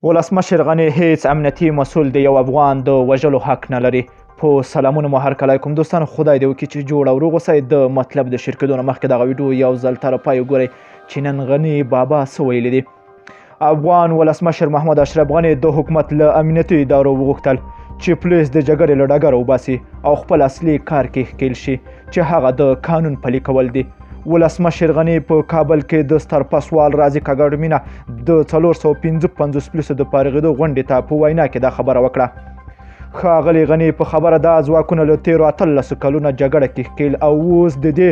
ولسمشر غني هیڅ امنیتي مسول د یو افغان د وژلو حق نه لري. په سلامونه مو هرکلی کوم دوستانو، خدای دې وکړي چې جوړ او روغ اوسئ. د مطلب د شرکېدو نه مخکې دغه ویډیو یو ځل تر پای وګورئ چې نن غني بابا څه ویلي دي. افغان ولسمشر محمد اشرف غني د حکومت له امنیتي ادارو وغوښتل چې پولیس د جګړې له ډګره وباسي او خپل اصلي کار کې ښکیل شي چې هغه د قانون پلي کول دي. ولسمشر غني په کابل کې د سترپسوال راضي کاګړمینه د 455 پولیسو د فارغېدو غونډې ته په وینا کې دا خبره وکړه. ښاغلي غني په خبره دا ځواکونه له تېرو 18 کلونو جګړه کې ښکیل او اوس د دې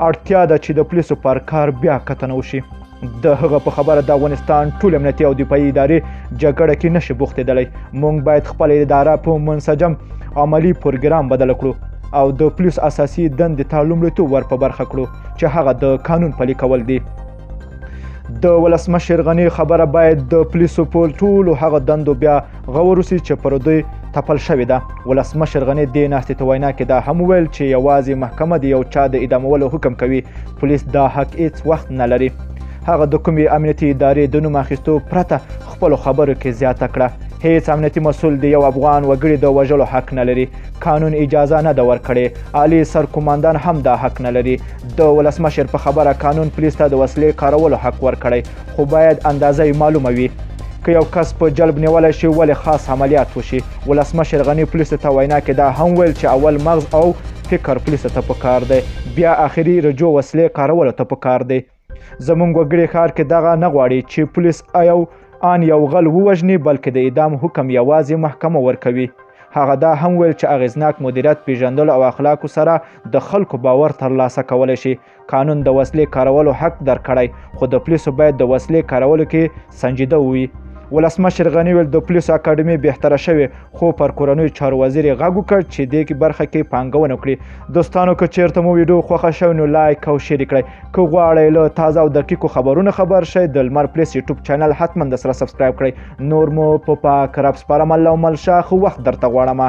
اړتیا ده چې د پولیسو پر کار بیا کتنه وشي. د هغه په خبره د افغانستان ټول امنیتي او دفاعي ادارې جګړه کې نشي بوختېدلی. موږ باید خپله اداره په منسجم عملي پروګرام بدله کړو او د پولیس اساسي دندې ته لومړیتوب ور په برخه کړو چې هغه د قانون پلي کول دي. د ولسمشر غني خبره باید د پولیسو په ټولو هغه دندو بیا غور وسي چې پر دوی تپل شوې ده. ولسمشر غني دې ناستې ته وینا کې دا هم وویل چې یوازې محکمه د یو چا د اعدامولو حکم کوي، پولیس دا حق هیڅ وخت نه لري. هغه د کومې امنیتي ادارې د نوم اخیستو پرته خپلو خبرو کې زیاته کړه. هیڅ امنیتي مسول د یو افغان وګړي د وژلو حق نه لري. قانون اجازه نه ده ورکړې. عالی سرقومندان هم دا حق نه لري. د ولسمشر په خبره قانون پولیس ته د وسلې کارولو حق ورکړی، خو باید اندازه یې معلومه وي. که یو کس په جلب نیولی شي ولې خاص عملیات وشي. ولسمشر غني پولیسو ته وینا کې دا هم ویل چې اول مغز او فکر پولیسو ته پکار دی، بیا آخري رجوع وسلې کارولو ته پکار دی. زموږ وګړي ښار کې دغه نه غواړي چې پولیس یو غل ووژني، بلکې د اعدام حکم یوازې محکمه ورکوي. هغه دا هم ویل چې اغیزناک مدیریت پیژندلو او اخلاقو سره د خلکو باور ترلاسه کولی شي. قانون د وسلې کارولو حق درکړی، خو د پولیسو باید د وسلې کارولو کې سنجیده وي. ولسمشر غني ویل د پولیسو اکاډمي بهتره شوې، خو پر کورنیو چارو وزیر یې غږ وکړ چې دې برخه کې پانګونه وکړي. دوستانو، که چیرته مو ویډیو خوښه شوې نو لایک او شیر کړئ. که غواړئ له تازه او دقیقو خبرونو خبر شئ، د لمر پلیس یوټیوب چینل حتما د سره سبسکرایب کړئ. نور مو په پاک رب سپارم. الله مل ښه وخت درته غواړم.